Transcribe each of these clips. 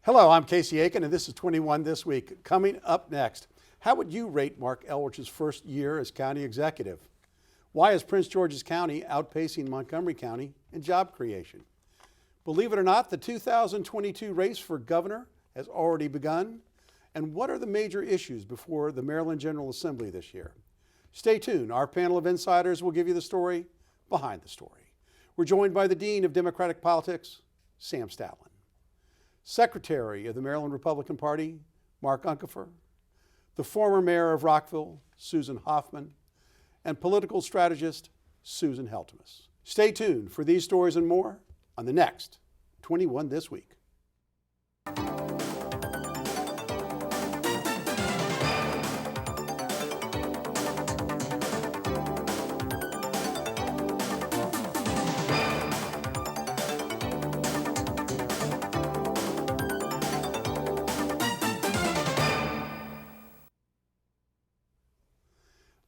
Hello, I'm Casey Aiken, and this is 21 This Week. Coming up next, how would you rate Mark Uncapher's first year as county executive? Why is Prince George's County outpacing Montgomery County in job creation? Believe it or not, the 2022 race for governor has already begun. And what are the major issues before the Maryland General Assembly this year? Stay tuned. Our panel of insiders will give you the story behind the story. We're joined by the Dean of Democratic Politics, Sam Statland, Secretary of the Maryland Republican Party, Mark Uncapher, the former mayor of Rockville, Susan Hoffmann, and political strategist, Susan Heltemes. Stay tuned for these stories and more on the next 21 This Week.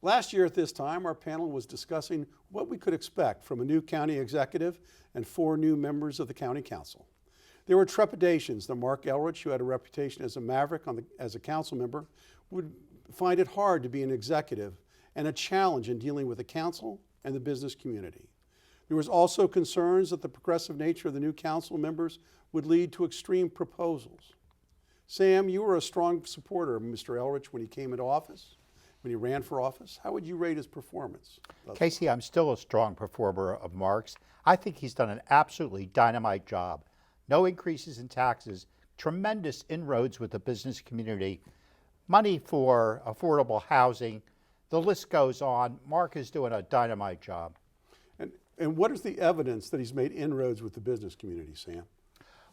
Last year at this time, our panel was discussing what we could expect from a new county executive and 4 new members of the county council. There were trepidations that Mark Uncapher, who had a reputation as a maverick as a council member, would find it hard to be an executive and a challenge in dealing with the council and the business community. There was also concerns that the progressive nature of the new council members would lead to extreme proposals. Sam, you were a strong supporter of Mr. Elrich when he came into office. When he ran for office. How would you rate his performance? Casey, I'm still a strong performer of Mark's. I think he's done an absolutely dynamite job. No increases in taxes, tremendous inroads with the business community, money for affordable housing. The list goes on. Mark is doing a dynamite job. And what is the evidence that he's made inroads with the business community, Sam?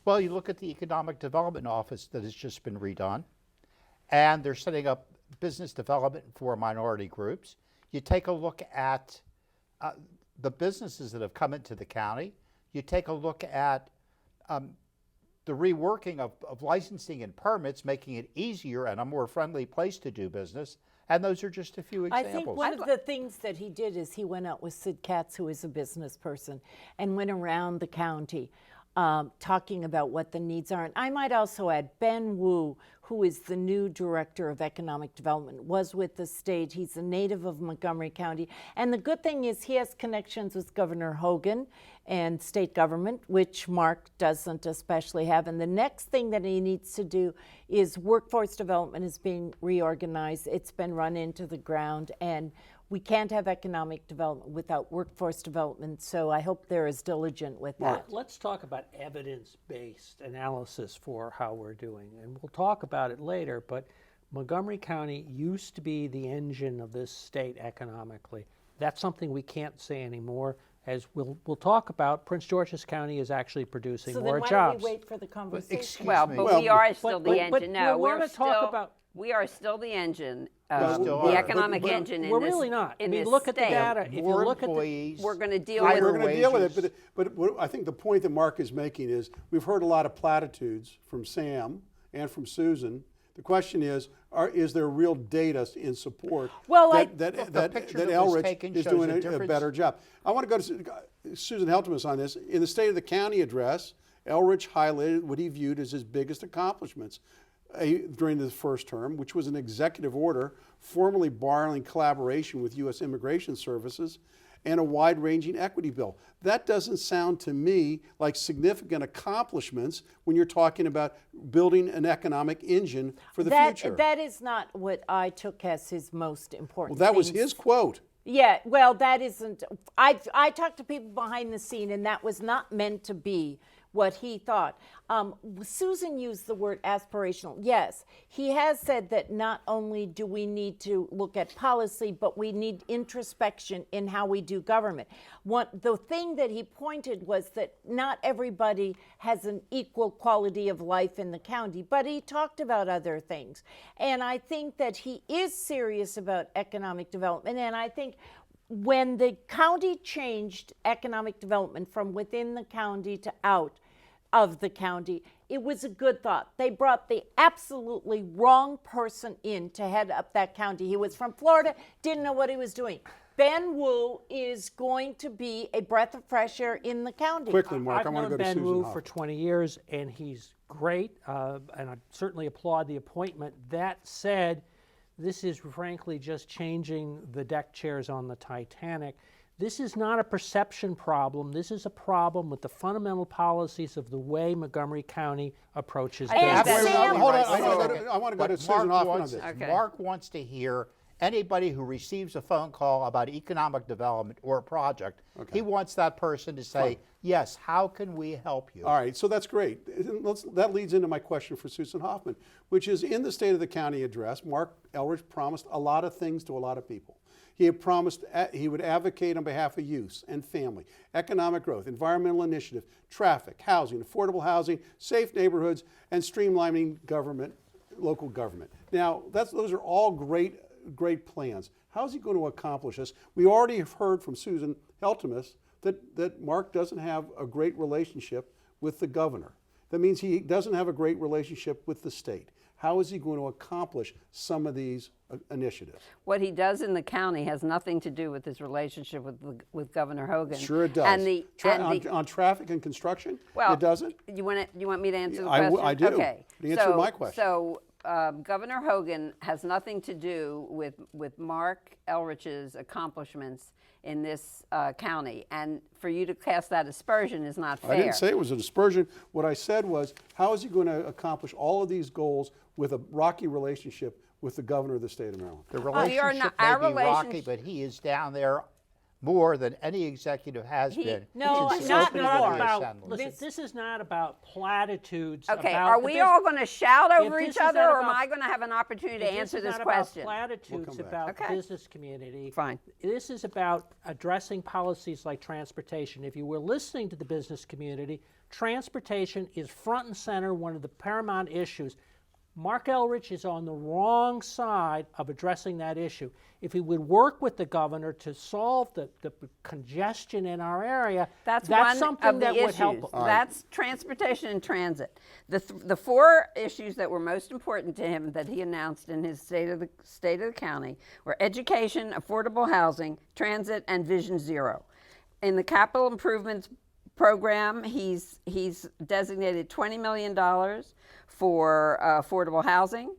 Well, you look at the Economic Development Office that has just been redone, and they're setting up business development for minority groups. You take a look at the businesses that have come into the county. You take a look at the reworking of licensing and permits, making it easier and a more friendly place to do business. And those are just a few examples. I think one of the things that he did is he went out with Sid Katz, who is a business person, and went around the county talking about what the needs are. And I might also add Ben Wu, who is the new Director of Economic Development, was with the state. He's a native of Montgomery County. And the good thing is he has connections with Governor Hogan and state government, which Mark doesn't especially have. And the next thing that he needs to do is workforce development is being reorganized. It's been run into the ground, and we can't have economic development without workforce development, so I hope they're as diligent with that. Let's talk about evidence-based analysis for how we're doing, and we'll talk about it later, but Montgomery County used to be the engine of this state economically. That's something we can't say anymore. As we'll talk about, Prince George's County is actually producing more jobs. So then why don't we wait for the conversation? We are still the engine. No, we are still the engine. The economic engine in we're this really not. In I mean, this look at the state. data. If you look employees, we're going to deal We're with going to deal with it, but I think the point that Mark is making is we've heard a lot of platitudes from Sam and from Susan. The question is there real data in support that Elrich is doing a better job? I want to go to Susan Heltemes on this. In the State of the County address, Elrich highlighted what he viewed as his biggest accomplishments during the first term, which was an executive order formally barring collaboration with U.S. Immigration Services and a wide-ranging equity bill. That doesn't sound to me like significant accomplishments when you're talking about building an economic engine for the future. That is not what I took as his most important Well, that was his quote. Yeah, well, that isn't. I talked to people behind the scene, and that was not meant to be what he thought. Susan used the word aspirational. Yes, he has said that not only do we need to look at policy, but we need introspection in how we do government. The thing that he pointed was that not everybody has an equal quality of life in the county, but he talked about other things. And I think that he is serious about economic development, and I think when the county changed economic development from within the county to out of the county, it was a good thought. They brought the absolutely wrong person in to head up that county. He was from Florida, didn't know what he was doing. Ben Wu is going to be a breath of fresh air in the county. Quickly, Mark, I I've want to known go to Ben Susan Wu Hoffmann. for 20 years, and he's great, and I certainly applaud the appointment. That said, this is frankly just changing the deck chairs on the Titanic. This is not a perception problem. This is a problem with the fundamental policies of the way Montgomery County approaches And business. Sam- Hold on, Right. I want to go to But Susan Mark Hoffmann on wants- this. Okay. Mark wants to hear anybody who receives a phone call about economic development or a project, he wants that person to say, yes, how can we help you? All right, so that's great. That leads into my question for Susan Hoffmann, which is in the State of the County address, Mark Uncapher promised a lot of things to a lot of people. He had promised he would advocate on behalf of youth and family, economic growth, environmental initiative, traffic, housing, affordable housing, safe neighborhoods, and streamlining government, local government. Now, those are all great plans. How is he going to accomplish this? We already have heard from Susan Heltemes that Mark doesn't have a great relationship with the governor. That means he doesn't have a great relationship with the state. How is he going to accomplish some of these initiatives? What he does in the county has nothing to do with his relationship with Governor Hogan. Sure it does. And on traffic and construction, well, it doesn't? You want me to answer the I question? I do. Okay. Answer my question. So Governor Hogan has nothing to do with Mark Elrich's accomplishments in this county, and for you to cast that aspersion is not fair. I didn't say it was a dispersion. What I said was, how is he going to accomplish all of these goals with a rocky relationship with the governor of the state of Maryland? The We are relationship not- may our be rocky, relationship- but he is down there more than any executive has been. No, since the not opening more. of the About, Assembly. listen, this is not about platitudes. Okay, about are the we bus- all going to shout over If this each is other, not or am about- I going to have an opportunity to If answer is this not question? About platitudes back. about Okay. business community. Fine. This is about addressing policies like transportation. If you were listening to the business community, transportation is front and center, one of the paramount issues. Mark Uncapher is on the wrong side of addressing that issue. If he would work with the governor to solve the congestion in our area, That's one something of the that issues. would help. That's transportation and transit. The four issues that were most important to him that he announced in his state of the county were education, affordable housing, transit, and Vision Zero. In the capital improvements program, he's designated $20 million for affordable housing.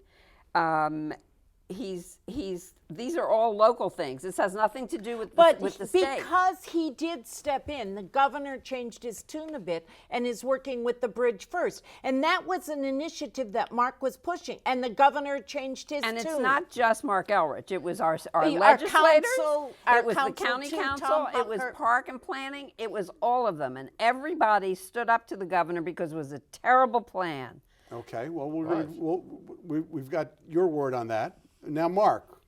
These are all local things. This has nothing to do with the state. Because he did step in, the governor changed his tune a bit and is working with the Bridge First. And that was an initiative that Mark was pushing, and the governor changed his And tune. it's not just Mark Uncapher. It was our Our legislators. council- our it was the council county too, council. Tom It was Hucker. park and planning. It was all of them. And everybody stood up to the governor because it was a terrible plan. Okay, well, we've got your word on that. Now, Mark.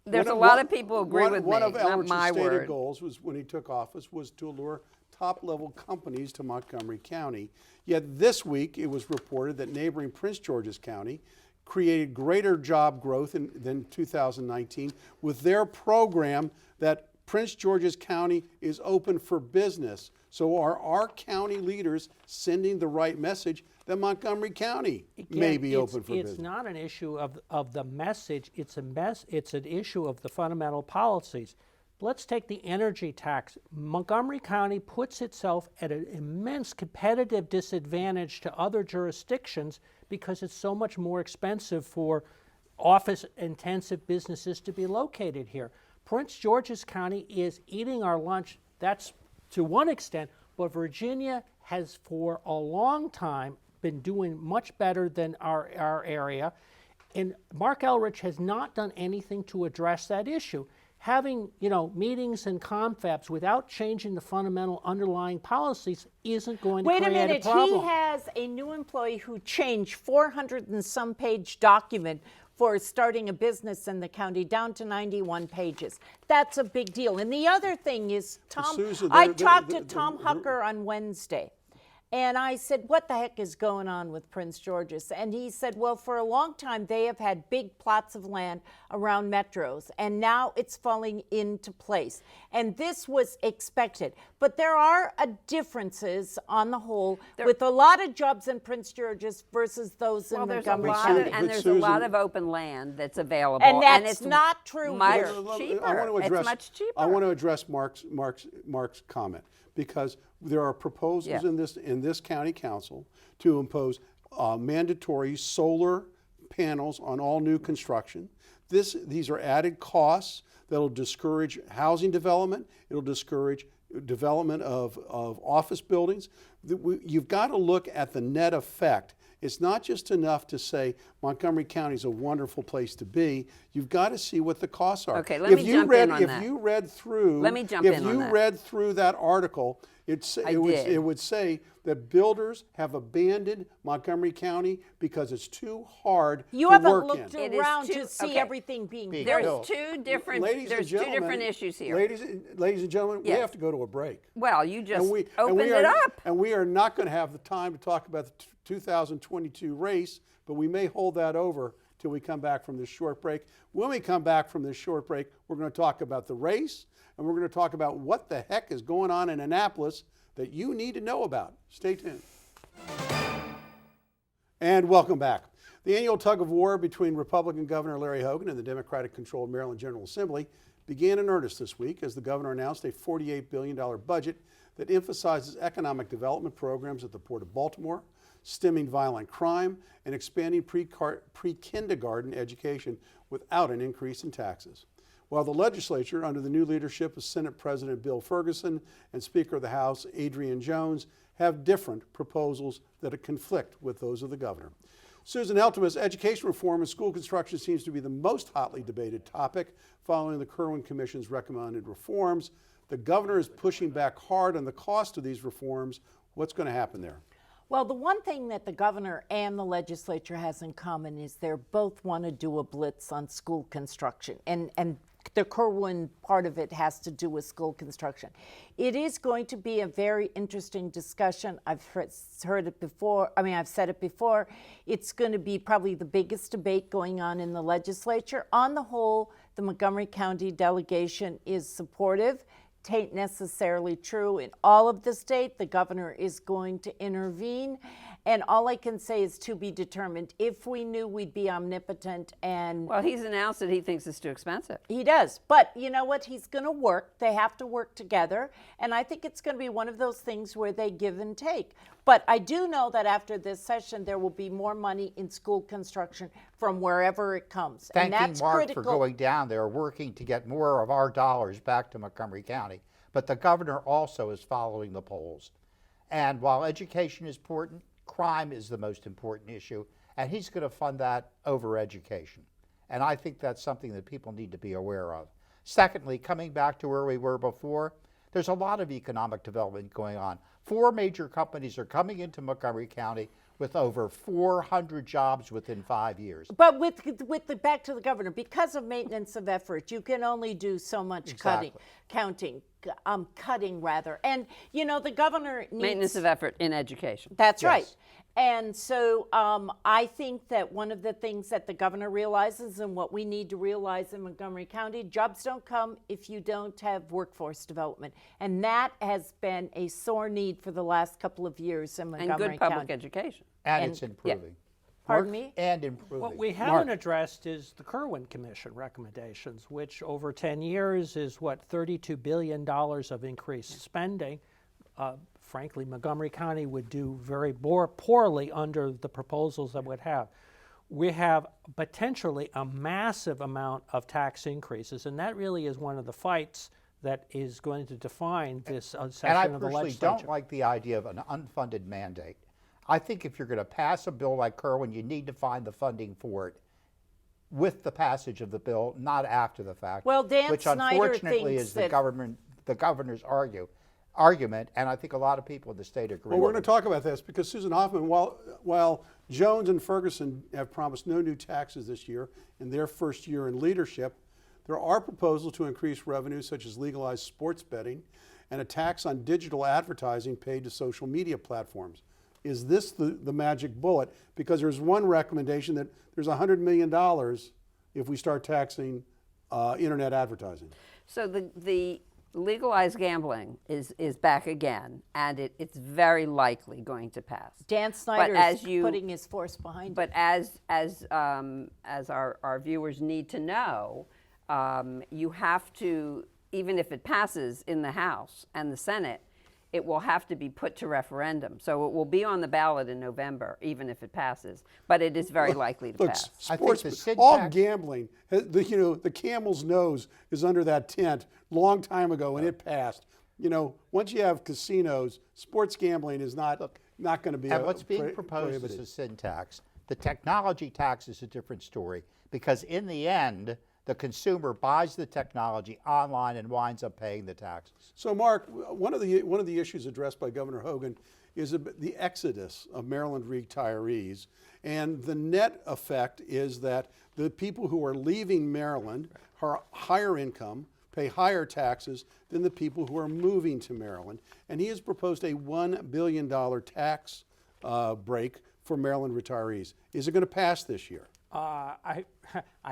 There's a lot of people who agree with One me, of not Elrich's my stated word. goals was, when he took office, was to allure top-level companies to Montgomery County. Yet this week, it was reported that neighboring Prince George's County created greater job growth than 2019 with their program that Prince George's County is open for business. So are our county leaders sending the right message that Montgomery County may Again, be open for it's business? not an issue of the message. It's an issue of the fundamental policies. Let's take the energy tax. Montgomery County puts itself at an immense competitive disadvantage to other jurisdictions because it's so much more expensive for office-intensive businesses to be located here. Prince George's County is eating our lunch. That's to one extent, but Virginia has for a long time been doing much better than our area. And Mark Uncapher has not done anything to address that issue. Having, meetings and confabs without changing the fundamental underlying policies isn't going to Wait a create minute, a problem. he has a new employee who changed 400 and some page document for starting a business in the county down to 91 pages. That's a big deal. And the other thing is, Susan, I there- talked there- to Tom there- Hucker on Wednesday, And I said, what the heck is going on with Prince George's? And he said, well, for a long time, they have had big plots of land around metros, and now it's falling into place. And this was expected. But there are differences on the whole with a lot of jobs in Prince George's versus those in Montgomery County. And there's a lot of open land that's available. And that's it's not true much here. cheaper. It's much cheaper. I want to address Mark's comment, because there are proposals in this county council to impose mandatory solar panels on all new construction. These are added costs that'll discourage housing development. It'll discourage development of office buildings. You've got to look at the net effect. It's not just enough to say Montgomery County is a wonderful place to be. You've got to see what the costs are. Okay, let me jump in on that. If you read through, Let me jump in on that. If you read through that article, it would say that builders have abandoned Montgomery County because it's too hard You to haven't work looked in. around too- to see okay. everything being built. There's two different issues here. Ladies and gentlemen, we Yes. have to go to a break. Well, you just And we opened are, it up. And we are not going to have the time to talk about the 2022 race, but we may hold that over till we come back from this short break. When we come back from this short break, we're going to talk about the race, and we're going to talk about what the heck is going on in Annapolis that you need to know about. Stay tuned. And welcome back. The annual tug of war between Republican Governor Larry Hogan and the Democratic-controlled Maryland General Assembly began in earnest this week as the governor announced a $48 billion budget that emphasizes economic development programs at the Port of Baltimore, stemming violent crime, and expanding pre-kindergarten education without an increase in taxes. While the legislature, under the new leadership of Senate President Bill Ferguson and Speaker of the House Adrian Jones, have different proposals that conflict with those of the governor. Susan Heltemes, education reform and school construction seems to be the most hotly debated topic following the Kirwan Commission's recommended reforms. The governor is pushing back hard on the cost of these reforms. What's going to happen there? Well, the one thing that the governor and the legislature has in common is they both want to do a blitz on school construction. And the Kirwan part of it has to do with school construction. It is going to be a very interesting discussion. I've heard it before. I mean, I've said it before. It's going to be probably the biggest debate going on in the legislature. On the whole, the Montgomery County delegation is supportive. Tain't necessarily true in all of the state. The governor is going to intervene. And all I can say is to be determined. If we knew, we'd be omnipotent. And Well, he's announced that he thinks it's too expensive. he does. But you know what? He's going to work. They have to work together. And I think it's going to be one of those things where they give and take. But I do know that after this session, there will be more money in school construction from wherever it comes. And Thanking that's Mark critical. for going down there, working to get more of our dollars back to Montgomery County. But the governor also is following the polls. And while education is important, crime is the most important issue, and he's going to fund that over education. And I think that's something that people need to be aware of. Secondly, coming back to where we were before, there's a lot of economic development going on. 4 major companies are coming into Montgomery County with over 400 jobs within 5 years. But with the back to the governor, because of maintenance of effort, you can only do so much cutting. And you know the governor needs Maintenance of effort in education. That's Yes. right. And so I think that one of the things that the governor realizes and what we need to realize in Montgomery County, jobs don't come if you don't have workforce development. And that has been a sore need for the last couple of years in Montgomery And County. good public education. And it's improving. Pardon Mark? me? And improving. What we haven't addressed is the Kirwan Commission recommendations, which over 10 years is what, $32 billion of increased spending. Frankly, Montgomery County would do very poorly under the proposals that would have. We have potentially a massive amount of tax increases, and that really is one of the fights that is going to define this And I session of the personally legislature. don't like the idea of an unfunded mandate. I think if you're going to pass a bill like Kirwan, you need to find the funding for it with the passage of the bill, not after the fact. Well, Dan which Snyder unfortunately thinks is the that- governor's argument, and I think a lot of people in the state agree. Well, we're with going to it. talk about this because Susan Hoffmann, while Jones and Ferguson have promised no new taxes this year in their first year in leadership, there are proposals to increase revenue such as legalized sports betting and a tax on digital advertising paid to social media platforms. Is this the magic bullet? Because there's one recommendation that there's $100 million if we start taxing internet advertising. So the legalized gambling is back again, and it's very likely going to pass. Dan Snyder as is you- putting his force behind But it. as our viewers need to know, you have to, even if it passes in the House and the Senate, it will have to be put to referendum. So it will be on the ballot in November, even if it passes. But it is very likely to Look, pass. I think the sports, all syntax- gambling, the camel's nose is under that tent long time ago, and it passed. Once you have casinos, sports gambling is not going to be And what's being proposed is prohibited. a sin tax. The technology tax is a different story because in the end, the consumer buys the technology online and winds up paying the taxes. So, Mark, one of the issues addressed by Governor Hogan is the exodus of Maryland retirees, and the net effect is that the people who are leaving Maryland are higher income, pay higher taxes than the people who are moving to Maryland. And he has proposed a $1 billion tax break for Maryland retirees. Is it going to pass this year? I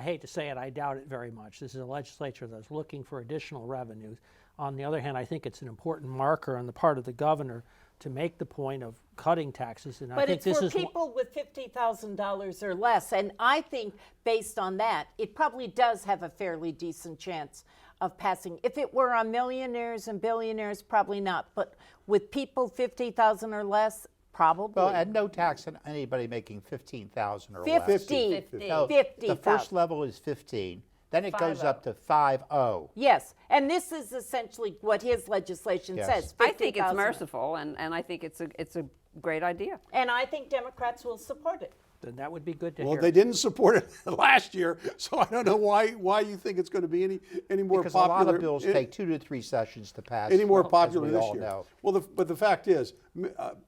hate to say it, I doubt it very much. This is a legislature that's looking for additional revenues. On the other hand, I think it's an important marker on the part of the governor to make the point of cutting taxes. And I But think it's this for is people with $50,000 or less. And I think based on that, it probably does have a fairly decent chance of passing. If it were on millionaires and billionaires, probably not. But with people 50,000 or less, probably. Well, and no tax on anybody making 15,000 or less. 50. No, the 50,000. first level is 15. Then it goes up to 50. Yes, and this is essentially what his legislation Yes. says. I think it's 50,000. merciful, and I think it's a great idea. And I think Democrats will support it. then that would be good to Well, hear. they didn't support it last year, so I don't know why you think it's going to be any more Because popular. a lot of bills take 2 to 3 sessions to pass. Any more as popular we this all year. know. Well, but the fact is,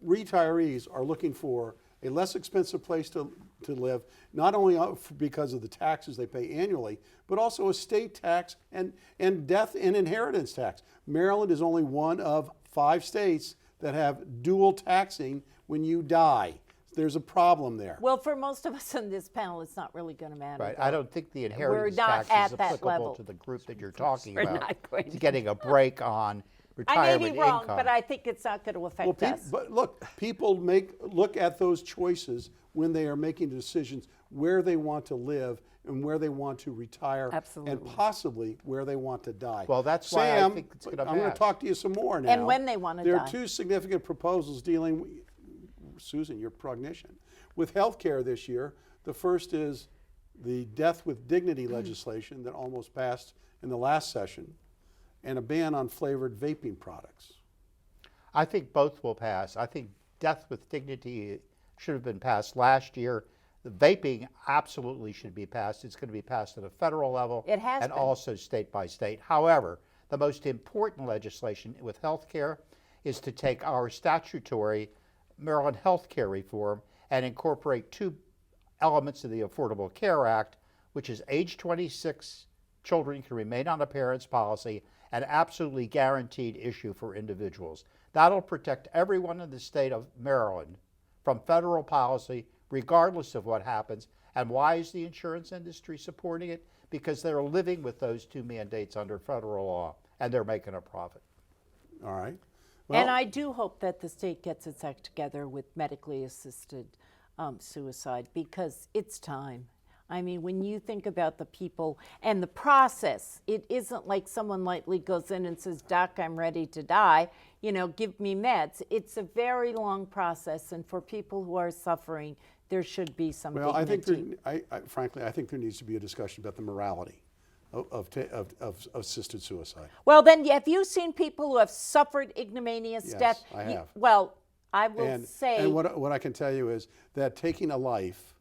retirees are looking for a less expensive place to live, not only because of the taxes they pay annually, but also estate tax and death and inheritance tax. Maryland is only one of 5 states that have dual taxing when you die. There's a problem there. Well, for most of us in this panel, it's not really going to matter. Right. though. I don't think the inheritance not tax at is that applicable level. to the group that you're talking We're about. not going It's to. getting a break on I retirement may be wrong, income. but I think it's not going to affect us. But look, people look at those choices when they are making decisions where they want to live and where they want to retire, Absolutely. and possibly where they want to die. Well, that's why I Sam, think it's gonna I'm going to pass. talk to you some more now. And when they wanna There die. are 2 significant proposals dealing, Susan, your prognition, with health care this year. The first is the death with dignity legislation that almost passed in the last session, and a ban on flavored vaping products. I think both will pass. I think death with dignity should have been passed last year. The vaping absolutely should be passed. It's going to be passed at a federal level It has and been. also state by state. However, the most important legislation with health care is to take our statutory Maryland health care reform and incorporate 2 elements of the Affordable Care Act, which is age 26 children can remain on a parent's policy, an absolutely guaranteed issue for individuals. That'll protect everyone in the state of Maryland from federal policy, regardless of what happens. And why is the insurance industry supporting it? Because they're living with those 2 mandates under federal law, and they're making a profit. All right. And I do hope that the state gets its act together with medically assisted suicide, because it's time. I mean, when you think about the people and the process, it isn't like someone lightly goes in and says, Doc, I'm ready to die, give me meds. It's a very long process, and for people who are suffering, there should be some Well, I think dignity. frankly, I think there needs to be a discussion about the morality of assisted suicide. Well, then, have you seen people who have suffered ignominious Yes, death? I have. Well, I will And say... what I can tell you is that taking a life,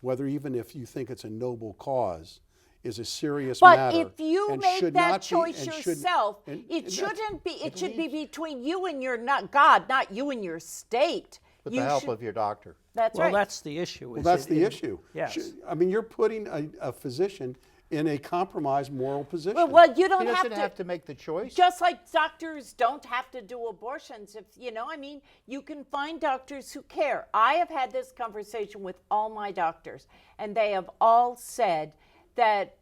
whether even if you think it's a noble cause, is a serious But matter. if you and make should that not be- choice and shouldn't- yourself, and it that's- shouldn't be. It I should be believe- between you and your God, not you and your state. With You the help should- of your doctor. That's well, right. that's the issue. Well, is that's it- the it- issue. Yes. I mean, you're putting a physician in a compromised moral position. Well, you He don't doesn't have have to. to make the choice. Just like doctors don't have to do abortions, if I mean, you can find doctors who care. I have had this conversation with all my doctors, and they have all said that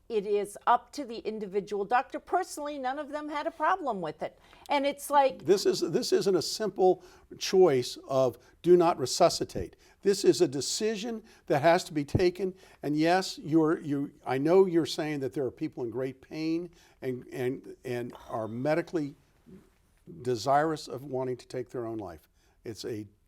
it is up to the individual doctor. Personally, none of them had a problem with it. And it's like, This isn't a simple choice of do not resuscitate. This is a decision that has to be taken. And yes, I know you're saying that there are people in great pain and are medically desirous of wanting to take their own life. It's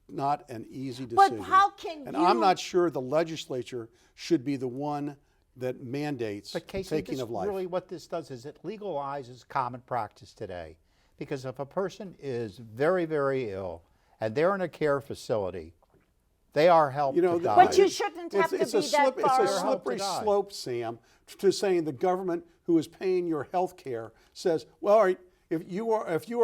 not an easy decision. but how can and you? I'm not sure the legislature should be the one that mandates But Casey, taking this of life. really what this does is it legalizes common practice today. Because if a person is very, very ill and they're in a care facility, they are helped to die. But you shouldn't have to be that It's far. a They're helped to slippery die. slope, Sam, to saying the government who is paying your health care says, well, all right, if you not have the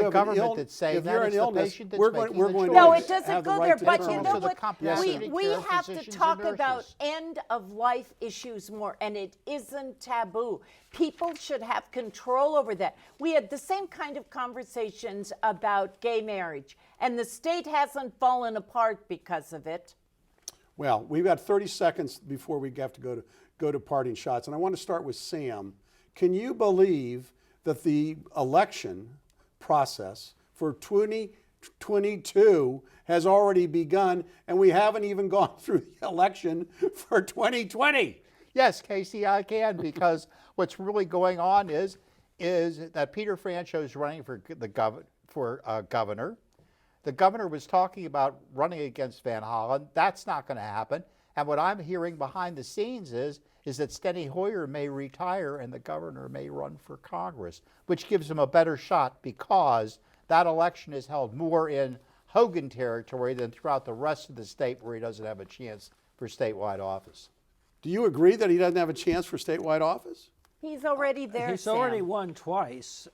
an government illness, that's saying if that, you're it's an the illness, patient that's we're going making the to choice. No, have it doesn't the go right there, to but determine. you It's know up to the what? compassionate We care have to physicians talk and about nurses. end of life issues more, and it isn't taboo. People should have control over that. We had the same kind of conversations about gay marriage, and the state hasn't fallen apart because of it. Well, we've got 30 seconds before we have to go to parting shots, and I want to start with Sam. Can you believe that the election process for 2022 has already begun, and we haven't even gone through the election for 2020? Yes, Casey, I can, because what's really going on is that Peter Franchot is running for governor. The governor was talking about running against Van Hollen. That's not going to happen. And what I'm hearing behind the scenes is that Steny Hoyer may retire and the governor may run for Congress, which gives him a better shot because that election is held more in Hogan territory than throughout the rest of the state where he doesn't have a chance for statewide office. Do you agree that he doesn't have a chance for statewide office? He's already there, He's Sam. already won twice.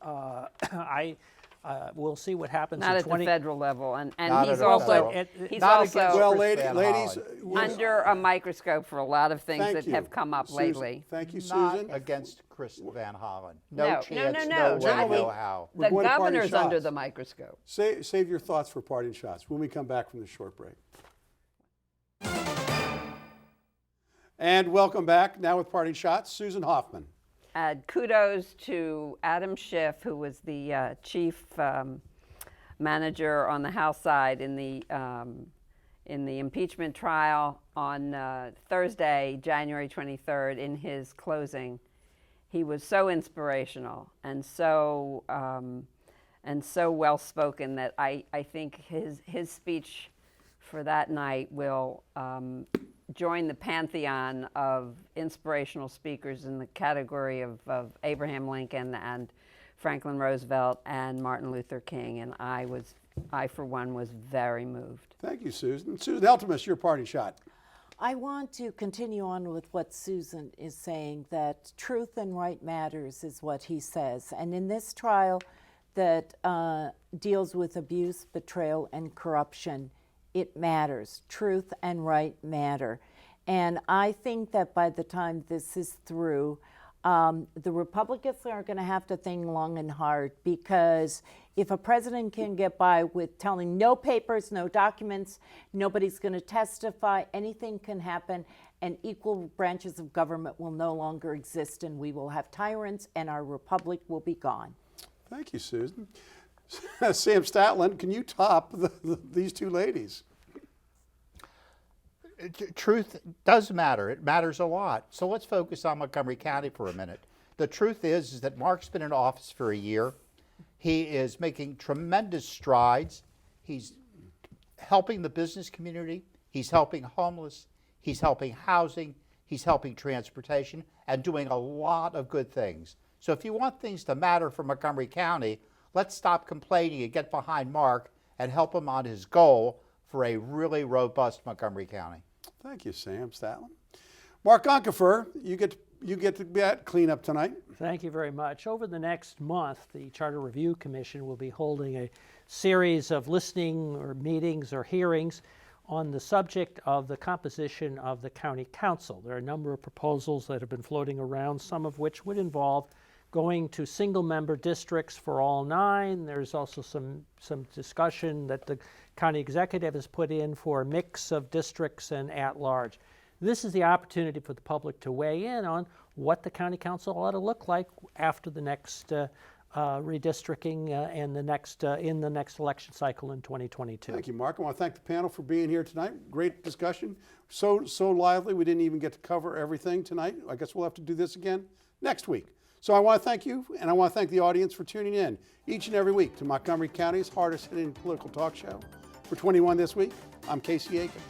We'll see what happens Not in at 20. the federal level, and Not he's at the also federal. he's Not also against Well, Chris Van ladies, Hollen. under a microscope for a lot of things thank that you. have come up Susan. lately. Thank you, Not Susan. against Chris Van Hollen. No, No chance, no. way, I no think how. We're the going to parting governor's under shots. the microscope. Save your thoughts for parting shots when we come back from the short break. And welcome back. Now with parting shots, Susan Hoffmann. Kudos to Adam Schiff, who was the chief manager on the House side in the impeachment trial on Thursday, January 23rd. In his closing, he was so inspirational and so well spoken that I think his speech for that night will join the pantheon of inspirational speakers in the category of Abraham Lincoln and Franklin Roosevelt and Martin Luther King, and I, for one, was very moved. Thank you, Susan. Susan Heltemes, your parting shot. I want to continue on with what Susan is saying, that truth and right matters is what he says. And in this trial that deals with abuse, betrayal, and corruption, it matters. Truth and right matter. And I think that by the time this is through, the Republicans are going to have to think long and hard, because if a president can get by with telling no papers, no documents, nobody's going to testify, anything can happen, and equal branches of government will no longer exist, and we will have tyrants, and our republic will be gone. Thank you, Susan. Sam Statland, can you top these two ladies? Truth does matter. It matters a lot. So let's focus on Montgomery County for a minute. The truth is that Mark's been in office for a year. He is making tremendous strides. He's helping the business community. He's helping homeless. He's helping housing. He's helping transportation and doing a lot of good things. So if you want things to matter for Montgomery County, let's stop complaining and get behind Mark and help him on his goal for a really robust Montgomery County. Thank you, Sam Statland. Mark Uncapher, you get to be at cleanup tonight. Thank you very much. Over the next month, the Charter Review Commission will be holding a series of listening or meetings or hearings on the subject of the composition of the county council. There are a number of proposals that have been floating around, some of which would involve going to single-member districts for all 9. There's also some discussion that the county executive has put in for a mix of districts and at-large. This is the opportunity for the public to weigh in on what the county council ought to look like after the next redistricting and in the next election cycle in 2022. Thank you, Mark. I want to thank the panel for being here tonight. Great discussion. So lively, we didn't even get to cover everything tonight. I guess we'll have to do this again next week. So I want to thank you, and I want to thank the audience for tuning in each and every week to Montgomery County's hardest hitting political talk show. For 21 this week, I'm Casey Aiken.